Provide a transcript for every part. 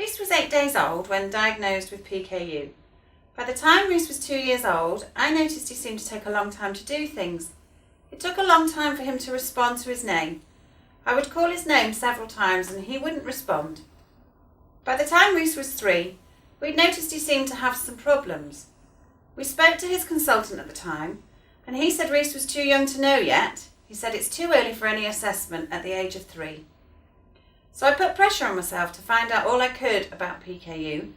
Reese was 8 days old when diagnosed with PKU. By the time Reese was 2 years old, I noticed he seemed to take a long time to do things. It took a long time for him to respond to his name. I would call his name several times and he wouldn't respond. By the time Reese was 3, we'd noticed he seemed to have some problems. We spoke to his consultant at the time, and he said Reese was too young to know yet. He said it's too early for any assessment at the age of 3. So I put pressure on myself to find out all I could about PKU.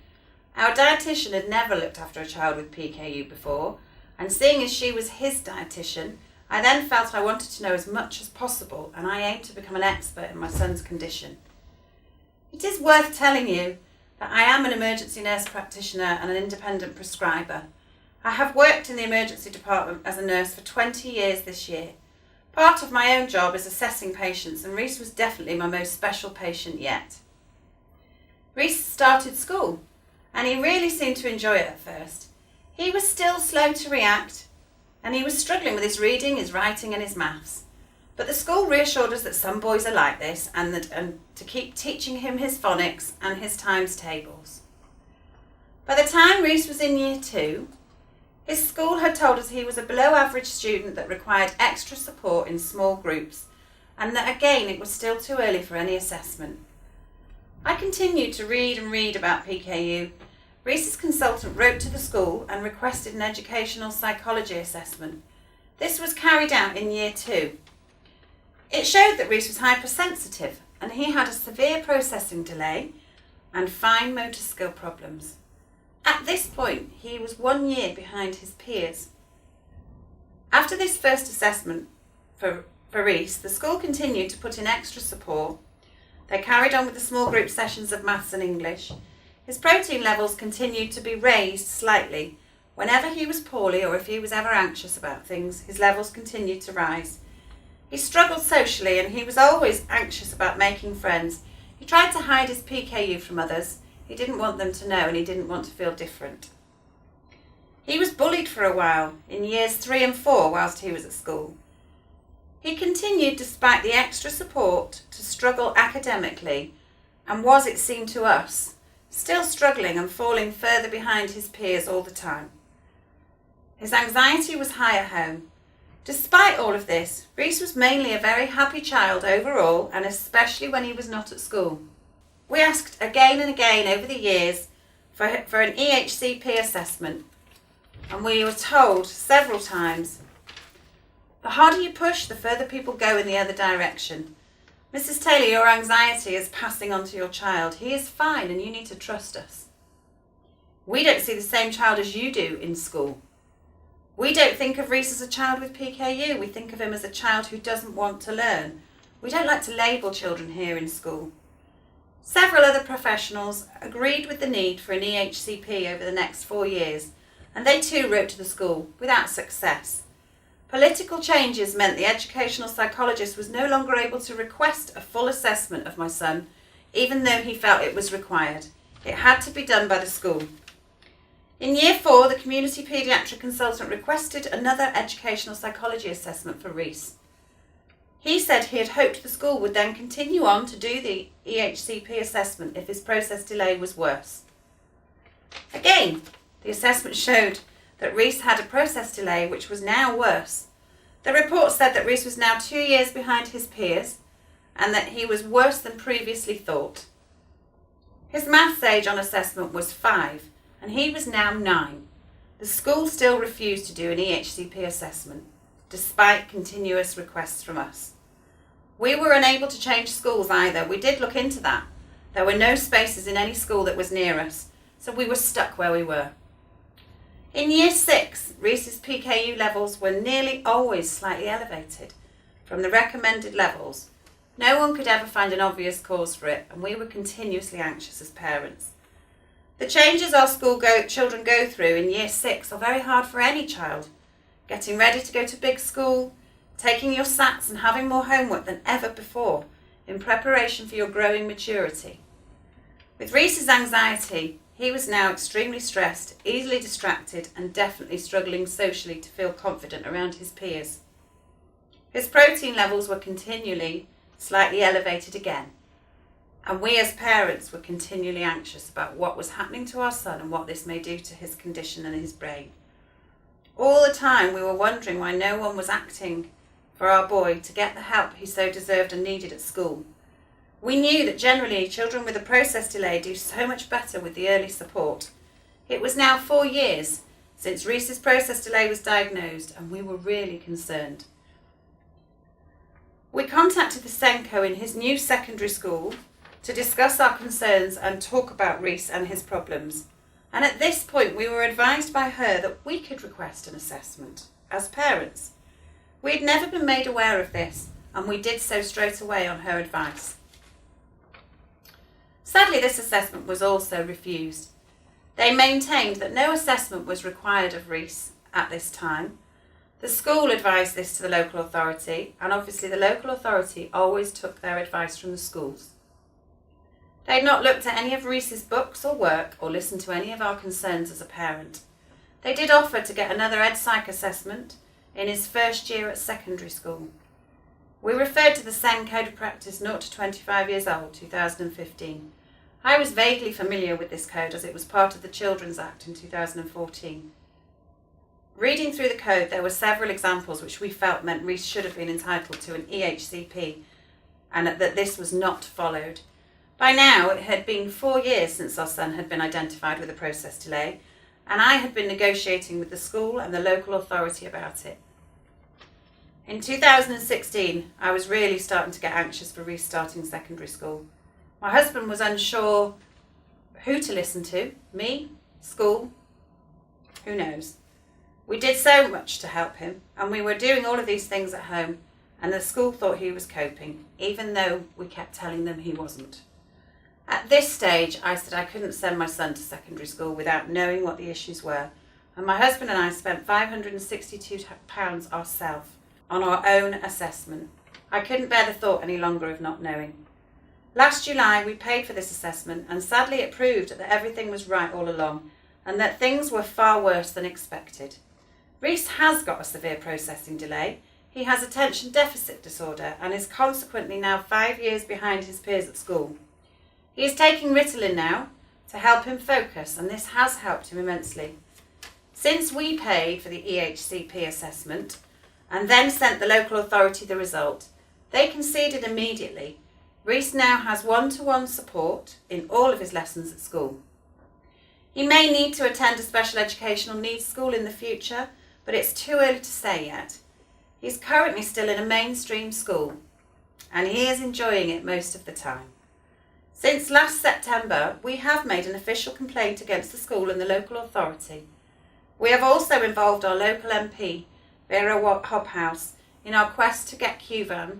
Our dietitian had never looked after a child with PKU before, and seeing as she was his dietitian, I then felt I wanted to know as much as possible, and I aimed to become an expert in my son's condition. It is worth telling you that I am an emergency nurse practitioner and an independent prescriber. I have worked in the emergency department as a nurse for 20 years this year. Part of my own job is assessing patients, and Reese was definitely my most special patient yet. Reese started school, and he really seemed to enjoy it at first. He was still slow to react, and he was struggling with his reading, his writing and his maths. But the school reassured us that some boys are like this and to keep teaching him his phonics and his times tables. By the time Reese was in year 2, his school had told us he was a below average student that required extra support in small groups, and that again it was still too early for any assessment. I continued to read about PKU. Reese's consultant wrote to the school and requested an educational psychology assessment. This was carried out in year 2. It showed that Reese was hypersensitive and he had a severe processing delay and fine motor skill problems. At this point, he was 1 year behind his peers. After this first assessment for Reese, the school continued to put in extra support. They carried on with the small group sessions of maths and English. His protein levels continued to be raised slightly. Whenever he was poorly or if he was ever anxious about things, his levels continued to rise. He struggled socially and he was always anxious about making friends. He tried to hide his PKU from others. He didn't want them to know and he didn't want to feel different. He was bullied for a while in years 3 and 4 whilst he was at school. He continued, despite the extra support, to struggle academically and was, it seemed to us, still struggling and falling further behind his peers all the time. His anxiety was high at home. Despite all of this, Reese was mainly a very happy child overall, and especially when he was not at school. We asked again and again over the years for an EHCP assessment, and we were told several times, the harder you push, the further people go in the other direction. Mrs. Taylor, your anxiety is passing on to your child. He is fine and you need to trust us. We don't see the same child as you do in school. We don't think of Reese as a child with PKU. We think of him as a child who doesn't want to learn. We don't like to label children here in school. Several other professionals agreed with the need for an EHCP over the next 4 years, and they too wrote to the school without success. Political changes meant the educational psychologist was no longer able to request a full assessment of my son, even though he felt it was required. It had to be done by the school. In year 4, the community paediatric consultant requested another educational psychology assessment for Reese. He said he had hoped the school would then continue on to do the EHCP assessment if his process delay was worse. Again, the assessment showed that Reese had a process delay which was now worse. The report said that Reese was now 2 years behind his peers and that he was worse than previously thought. His maths age on assessment was 5 and he was now 9. The school still refused to do an EHCP assessment, despite continuous requests from us. We were unable to change schools either. We did look into that. There were no spaces in any school that was near us, so we were stuck where we were. In year 6, Reese's PKU levels were nearly always slightly elevated from the recommended levels. No one could ever find an obvious cause for it, and we were continuously anxious as parents. The changes our children go through in year 6 are very hard for any child. Getting ready to go to big school, taking your SATs and having more homework than ever before in preparation for your growing maturity. With Reese's anxiety, he was now extremely stressed, easily distracted and definitely struggling socially to feel confident around his peers. His protein levels were continually slightly elevated again. And we as parents were continually anxious about what was happening to our son and what this may do to his condition and his brain. All the time we were wondering why no one was acting for our boy to get the help he so deserved and needed at school. We knew that generally children with a process delay do so much better with the early support. It was now 4 years since Reese's process delay was diagnosed, and we were really concerned. We contacted the SENCO in his new secondary school to discuss our concerns and talk about Reese and his problems. And at this point we were advised by her that we could request an assessment as parents. We had never been made aware of this, and we did so straight away on her advice. Sadly, this assessment was also refused. They maintained that no assessment was required of Reese at this time. The school advised this to the local authority, and obviously the local authority always took their advice from the schools. They had not looked at any of Reese's books or work or listened to any of our concerns as a parent. They did offer to get another EdPsych assessment in his first year at secondary school. We referred to the SEN Code of Practice 0 to 25 years old, 2015. I was vaguely familiar with this code as it was part of the Children's Act in 2014. Reading through the code, there were several examples which we felt meant Reese should have been entitled to an EHCP, and that this was not followed. By now, it had been 4 years since our son had been identified with a process delay, and I had been negotiating with the school and the local authority about it. In 2016, I was really starting to get anxious for restarting secondary school. My husband was unsure who to listen to, me, school, who knows. We did so much to help him, and we were doing all of these things at home, and the school thought he was coping, even though we kept telling them he wasn't. At this stage, I said I couldn't send my son to secondary school without knowing what the issues were, and my husband and I spent £562 ourselves on our own assessment. I couldn't bear the thought any longer of not knowing. Last July, we paid for this assessment, and sadly it proved that everything was right all along, and that things were far worse than expected. Reese has got a severe processing delay. He has attention deficit disorder and is consequently now 5 years behind his peers at school. He is taking Ritalin now to help him focus, and this has helped him immensely. Since we paid for the EHCP assessment and then sent the local authority the result, they conceded immediately. Reese now has one-to-one support in all of his lessons at school. He may need to attend a special educational needs school in the future, but it's too early to say yet. He's currently still in a mainstream school, and he is enjoying it most of the time. Since last September, we have made an official complaint against the school and the local authority. We have also involved our local MP, Vera Hobhouse, in our quest to get QVAN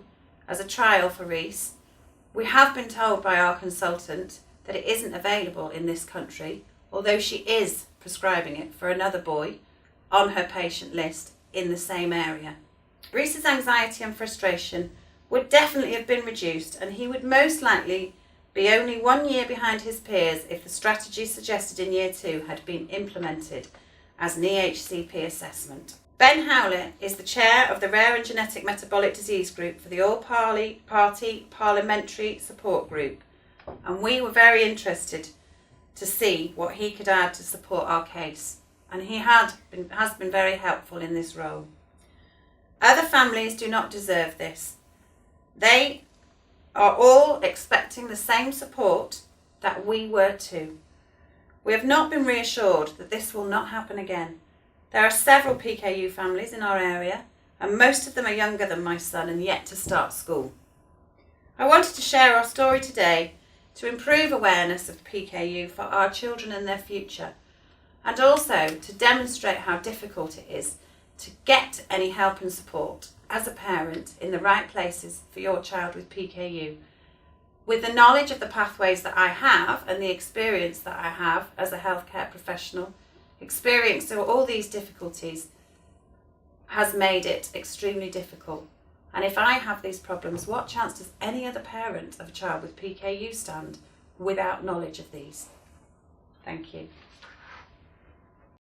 as a trial for Reese. We have been told by our consultant that it isn't available in this country, although she is prescribing it for another boy on her patient list in the same area. Reese's anxiety and frustration would definitely have been reduced, and he would most likely be only 1 year behind his peers if the strategy suggested in year 2 had been implemented as an EHCP assessment. Ben Howlett is the chair of the Rare and Genetic Metabolic Disease Group for the All-Party Parliamentary Support Group, and we were very interested to see what he could add to support our case, and he has been very helpful in this role. Other families do not deserve this. They are all expecting the same support that we were too. We have not been reassured that this will not happen again. There are several PKU families in our area, and most of them are younger than my son and yet to start school. I wanted to share our story today to improve awareness of PKU for our children and their future, and also to demonstrate how difficult it is to get any help and support as a parent in the right places for your child with PKU. With the knowledge of the pathways that I have and the experience that I have as a healthcare professional, experience of all these difficulties has made it extremely difficult. And if I have these problems, what chance does any other parent of a child with PKU stand without knowledge of these? Thank you.